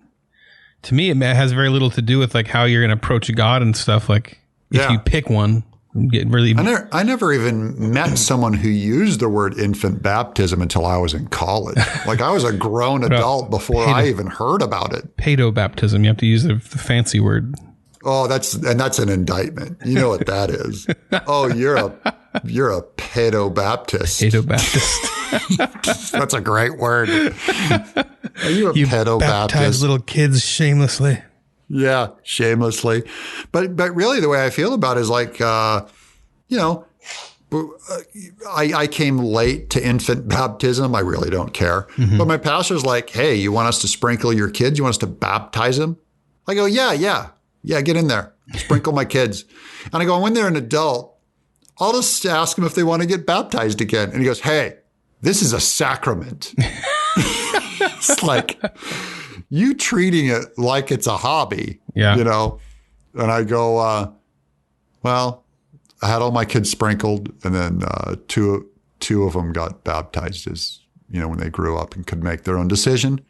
to me it has very little to do with like how you're going to approach God and stuff. Like if you pick one, get really. I never even met someone who used the word infant baptism until I was in college. Like I was a grown adult before I even heard about it. Pedo baptism. You have to use the fancy word. Oh, that's an indictment. You know what that is? Oh, you're a pedo Baptist. Pedo Baptist. That's a great word. Are you a pedo baptize Baptist? Little kids shamelessly. Yeah, shamelessly. But really, the way I feel about it is like, I came late to infant baptism. I really don't care. Mm-hmm. But my pastor's like, hey, you want us to sprinkle your kids? You want us to baptize them? I go, yeah, get in there. Sprinkle my kids. And I go, when they're an adult, I'll just ask them if they want to get baptized again. And he goes, hey, this is a sacrament. It's like you treating it like it's a hobby, you know? And I go, well, I had all my kids sprinkled, and then two of them got baptized as, you know, when they grew up and could make their own decision.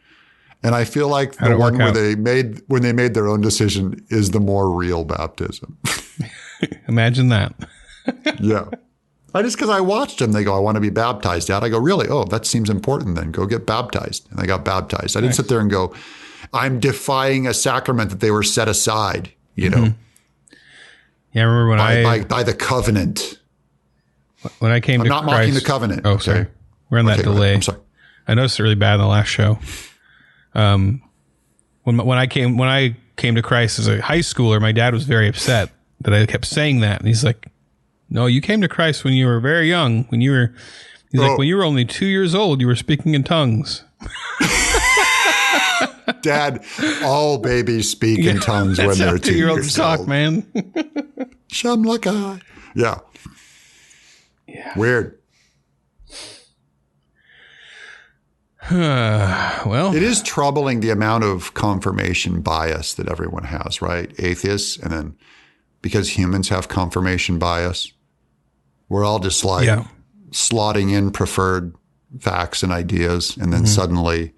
And I feel like the one where when they made their own decision is the more real baptism. Imagine that. Yeah. Because I watched them. They go, I want to be baptized, Dad. I go, really? Oh, that seems important then. Go get baptized. And they got baptized. I didn't sit there and go, I'm defying a sacrament that they were set aside, you know. Yeah, I remember when by the covenant. When I came to Christ. I'm not mocking the covenant. Oh, sorry. Okay. We're in that delay. I'm sorry. I noticed it really bad in the last show. When I came to Christ as a high schooler, my dad was very upset that I kept saying that. And he's like, no, you came to Christ when you were very young. He's like, when you were only 2 years old, you were speaking in tongues. Dad, all babies speak in tongues when they're 2 years talk, old. Man. Shamlaka. Yeah. Weird. Well, it is troubling the amount of confirmation bias that everyone has, right? Atheists, and then because humans have confirmation bias, we're all just like slotting in preferred facts and ideas, and then suddenly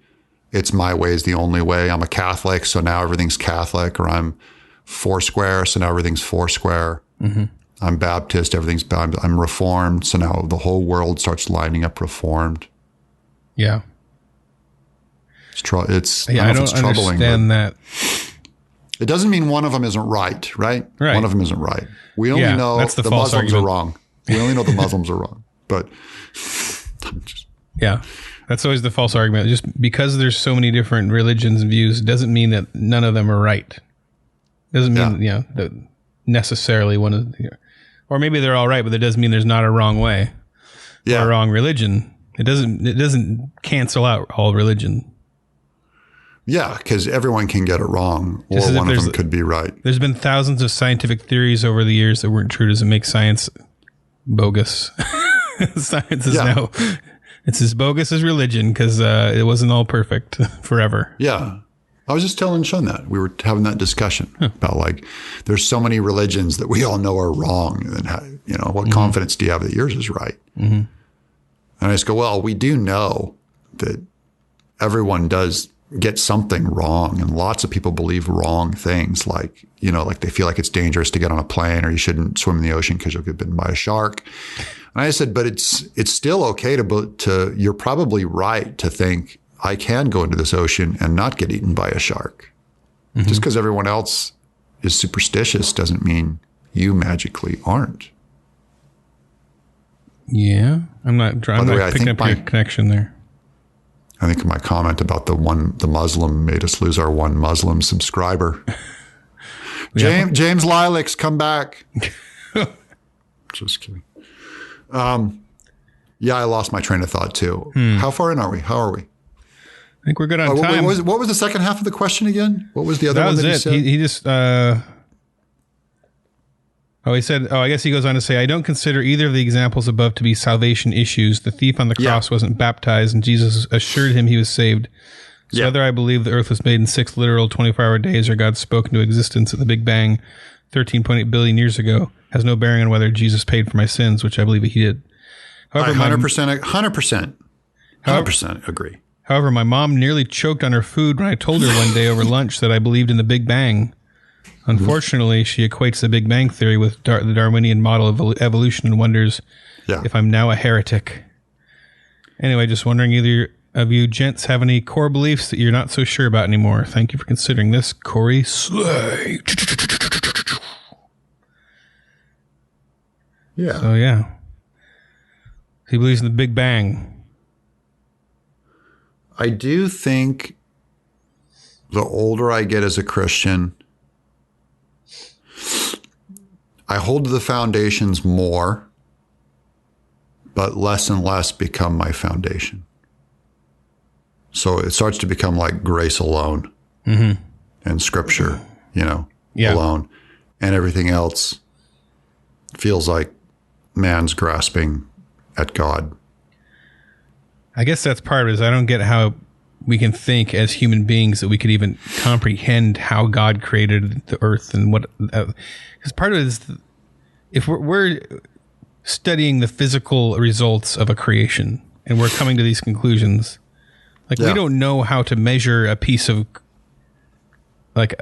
it's my way is the only way. I'm a Catholic, so now everything's Catholic, or I'm Foursquare, so now everything's Foursquare. Mm-hmm. I'm Baptist, I'm Reformed, so now the whole world starts lining up Reformed. Yeah. I don't know if it's troubling, understand that. It doesn't mean one of them isn't right? One of them isn't right. We only know that's the Muslims argument. are wrong. We only know the Muslims are wrong. But yeah, that's always the false argument. Just because there's so many different religions and views, doesn't mean that none of them are right. Doesn't mean that necessarily one of or maybe they're all right, but that doesn't mean there's not a wrong way or a wrong religion. It doesn't cancel out all religion. Yeah, because everyone can get it wrong, or one of them could be right. There's been thousands of scientific theories over the years that weren't true. Does it make science bogus? Science is now it's as bogus as religion because it wasn't all perfect forever. Yeah. I was just telling Sean that. We were having that discussion about like, there's so many religions that we all know are wrong. And how, what confidence do you have that yours is right? Mm-hmm. And I just go, well, we do know that everyone does get something wrong. And lots of people believe wrong things like, like they feel like it's dangerous to get on a plane or you shouldn't swim in the ocean because you'll get bitten by a shark. And I said, but it's still okay to you're probably right to think, I can go into this ocean and not get eaten by a shark. Mm-hmm. Just because everyone else is superstitious doesn't mean you magically aren't. Yeah, I'm not picking up your connection there. I think my comment about the Muslim made us lose our one Muslim subscriber. James Lilacs, come back. Just kidding. Yeah, I lost my train of thought too. How far in are we? How are we? I think we're good on time. What was the second half of the question again? What was the other one that he said? He just, he said, I guess he goes on to say, I don't consider either of the examples above to be salvation issues. The thief on the cross wasn't baptized and Jesus assured him he was saved. So whether I believe the earth was made in 6 literal 24-hour days or God spoke into existence at the Big Bang 13.8 billion years ago has no bearing on whether Jesus paid for my sins, which I believe he did. However, 100% agree. However, my mom nearly choked on her food when I told her one day over lunch that I believed in the Big Bang. Unfortunately, she equates the Big Bang theory with the Darwinian model of evolution and wonders if I'm now a heretic. Anyway, just wondering either of you gents have any core beliefs that you're not so sure about anymore. Thank you for considering this. Corey Slay. Yeah. So, yeah. He believes in the Big Bang. I do think the older I get as a Christian, I hold to the foundations more. but less and less become my foundation. So it starts to become like grace alone and scripture, alone. And everything else feels like man's grasping at God. I guess that's part of it, is I don't get how we can think as human beings that we could even comprehend how God created the earth and what, because part of it is, if we're studying the physical results of a creation and we're coming to these conclusions, like we don't know how to measure a piece of, like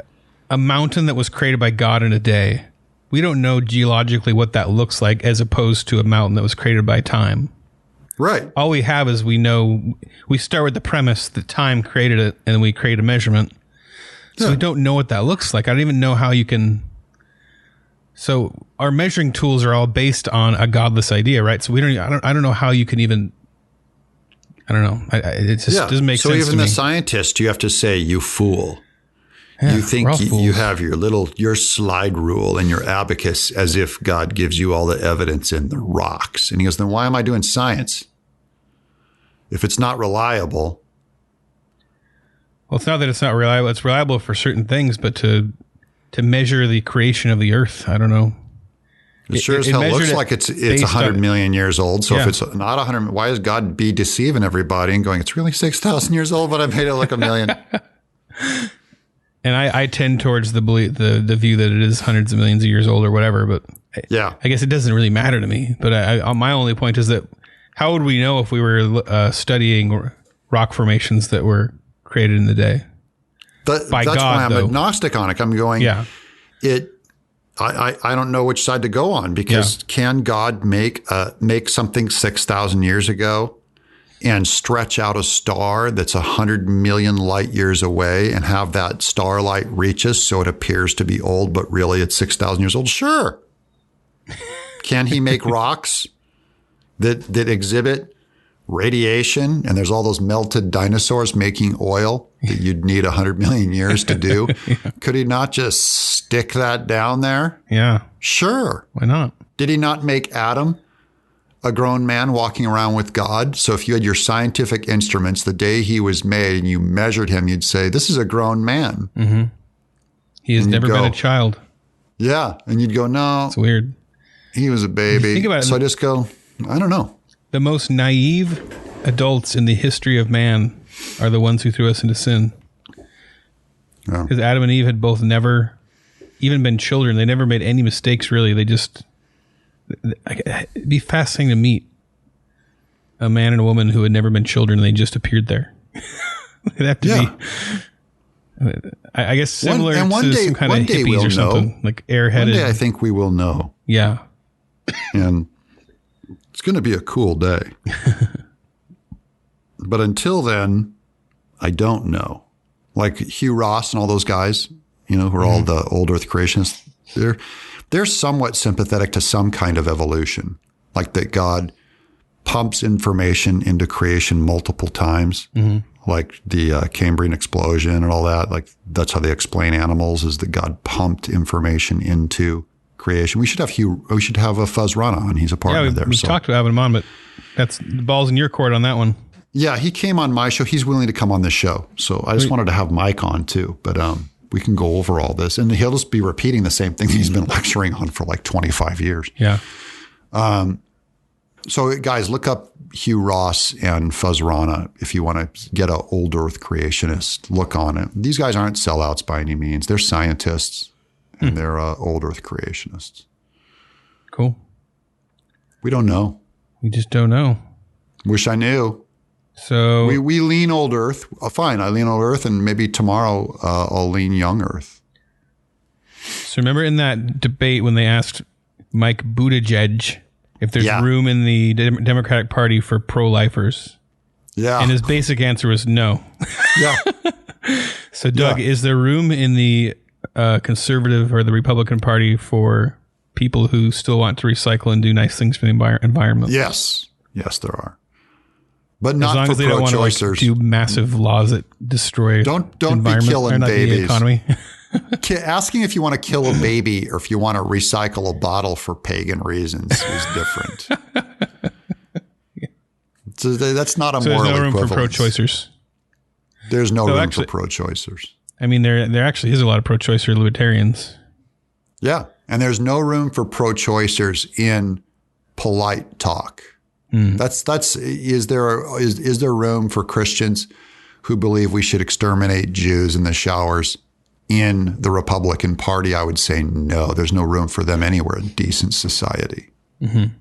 a mountain that was created by God in a day. We don't know geologically what that looks like as opposed to a mountain that was created by time. Right. All we have is we start with the premise that time created it and we create a measurement. So we don't know what that looks like. I don't even know how you can. So our measuring tools are all based on a godless idea, right? So I don't know how you can even, I don't know. It just doesn't make sense to me. So even the scientist, you have to say, you fool. Yeah, you think you have your slide rule and your abacus as if God gives you all the evidence in the rocks. And he goes, then why am I doing science? If it's not reliable. Well, it's not that it's not reliable. It's reliable for certain things, but to measure the creation of the earth, I don't know. It sure as hell looks like it's 100 million years old. So if it's not 100, why does God be deceiving everybody and going, it's really 6,000 years old, but I made it look a million? And I tend towards the view that it is hundreds of millions of years old or whatever, but I guess it doesn't really matter to me. But my only point is that how would we know if we were studying rock formations that were created in the day? That's why I'm agnostic on it. I'm going, I don't know which side to go on, because can God make something 6,000 years ago and stretch out a star that's 100 million light years away and have that starlight reach us so it appears to be old, but really it's 6,000 years old? Sure. Can he make rocks that exhibit radiation, and there's all those melted dinosaurs making oil that you'd need 100 million years to do? Could he not just stick that down there? Yeah. Sure. Why not? Did he not make Adam a grown man walking around with God? So if you had your scientific instruments the day he was made and you measured him, you'd say, this is a grown man. Mm-hmm. He has never been a child. Yeah. And you'd go, no. It's weird. He was a baby. Think about it. So I just go, I don't know. The most naive adults in the history of man are the ones who threw us into sin. Because Adam and Eve had both never even been children. They never made any mistakes, really. They just... It'd be fascinating to meet a man and a woman who had never been children and they just appeared there. It'd have to be, I guess, similar to some kind of hippies or something, like airheaded. One day I think we will know. Yeah. And it's going to be a cool day. But until then, I don't know. Like Hugh Ross and all those guys, who are all the old Earth creationists, they're somewhat sympathetic to some kind of evolution, like that God pumps information into creation multiple times, like the Cambrian explosion and all that. Like that's how they explain animals, is that God pumped information into creation. We should have a Fuzz Rana on. He's a partner there. We talked about having him on, but that's the ball's in your court on that one. Yeah, he came on my show. He's willing to come on this show. So I just wanted to have Mike on too, but we can go over all this, and he'll just be repeating the same thing he's been lecturing on for like 25 years. Yeah. So guys, look up Hugh Ross and Fuzz Rana if you want to get an old Earth creationist look on it. These guys aren't sellouts by any means. They're scientists and they're old Earth creationists. Cool. We don't know. We just don't know. Wish I knew. So we lean old Earth. Fine, I lean old Earth, and maybe tomorrow I'll lean young Earth. So remember in that debate when they asked Mike Buttigieg if there's room in the Democratic Party for pro-lifers? Yeah. And his basic answer was no. Yeah. So Doug, is there room in the conservative or the Republican Party for people who still want to recycle and do nice things for the environment? Yes. Yes, there are. But not as long for as they don't want to like, do massive laws that destroy don't be killing babies. The economy. Asking if you want to kill a baby or if you want to recycle a bottle for pagan reasons is different. So that's not a so moral there's no room equivalence. for pro-choicers. There's no room actually, for pro-choicers. I mean, there actually is a lot of pro-choicer libertarians. Yeah, and there's no room for pro-choicers in polite talk. Is there room for Christians who believe we should exterminate Jews in the showers in the Republican Party? I would say no. There's no room for them anywhere in decent society. Mm-hmm.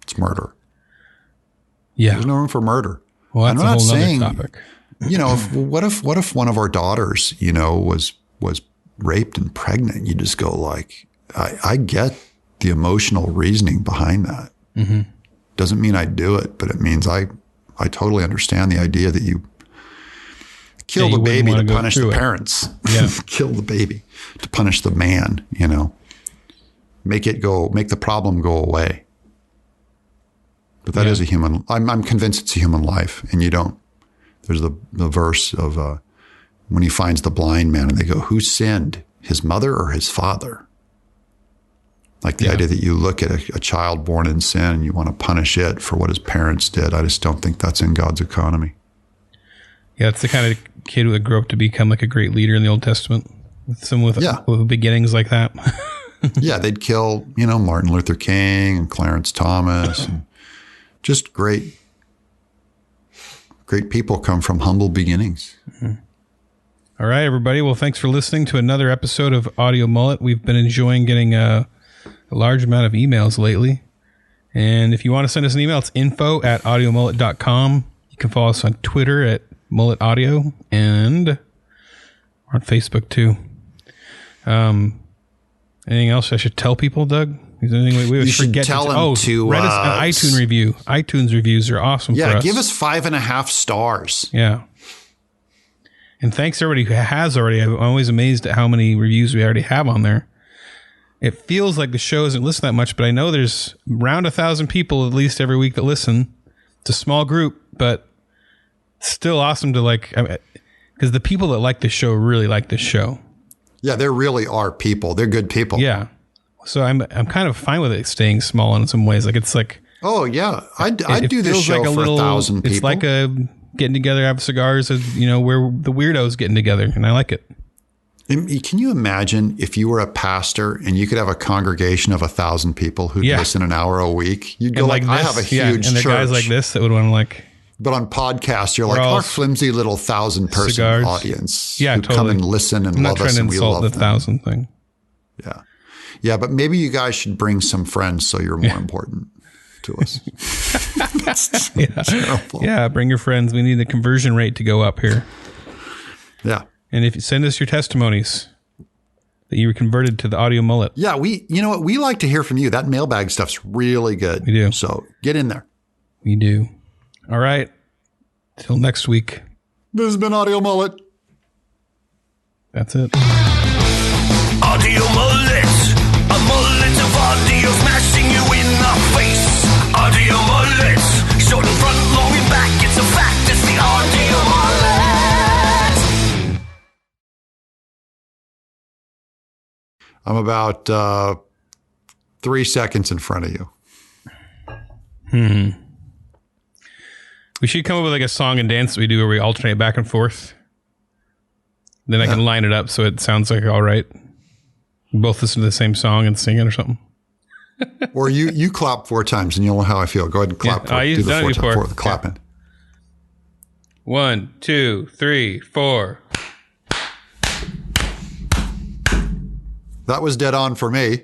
It's murder. Yeah, there's no room for murder. Well, that's I'm not a whole saying, other topic. What if one of our daughters, was raped and pregnant? You just go like, I get the emotional reasoning behind that. Mm-hmm. Doesn't mean I do it, but it means I totally understand the idea that you kill the baby to punish the parents. Yeah. Kill the baby to punish the man, make the problem go away. But that is a human, I'm convinced it's a human life, and you don't. There's the verse of when he finds the blind man and they go, who sinned, his mother or his father? Like the idea that you look at a child born in sin and you want to punish it for what his parents did. I just don't think that's in God's economy. Yeah, it's the kind of kid who would grow up to become like a great leader in the Old Testament. With beginnings like that. Yeah, they'd kill, Martin Luther King and Clarence Thomas. And just great people come from humble beginnings. Mm-hmm. All right, everybody. Well, thanks for listening to another episode of Audio Mullet. We've been enjoying getting a large amount of emails lately. And if you want to send us an email, it's info@audiomullet.com. You can follow us on Twitter at Mullet Audio, and we're on Facebook too. Anything else I should tell people, Doug? Is there anything we should forget tell them to write us an iTunes review. iTunes reviews are awesome for us. Yeah, give us 5.5 stars. Yeah. And thanks to everybody who has already. I'm always amazed at how many reviews we already have on there. It feels like the show isn't listened that much, but I know there's around 1,000 people at least every week that listen. It's a small group, but still awesome to because the people that like this show really like this show. Yeah, there really are people. They're good people. Yeah. So I'm kind of fine with it staying small in some ways. Like it's like, oh yeah, I'd do this show like for 1,000 people. It's like a getting together, have cigars, where the weirdos getting together, and I like it. Can you imagine if you were a pastor and you could have a congregation of 1,000 people who'd listen an hour a week? You'd go like, I have a huge and church. the guys like this that would want to But on podcast, you're like our flimsy little 1,000-person audience. Yeah, who'd come and listen and love us, and we love them. I'm not trying to insult the 1,000 thing. Yeah. Yeah, but maybe you guys should bring some friends so you're more important to us. That's terrible. Yeah, bring your friends. We need the conversion rate to go up here. Yeah. And if you send us your testimonies that you were converted to the Audio Mullet. Yeah, you know what? We like to hear from you. That mailbag stuff's really good. We do. So get in there. We do. All right. Till next week. This has been Audio Mullet. That's it. Audio Mullet. A mullet of audio smashing you in the face. Audio Mullet. Short in front, long in back. It's a fact. It's the Audio Mullet. I'm about 3 seconds in front of you. We should come up with like a song and dance that we do where we alternate back and forth. Then I can line it up so it sounds like all right. We both listen to the same song and sing it or something. Or you clap 4 times and you'll know how I feel. Go ahead and clap. Yeah. Do the 4 before. times. The clapping. 1, 2, 3, 4. That was dead on for me.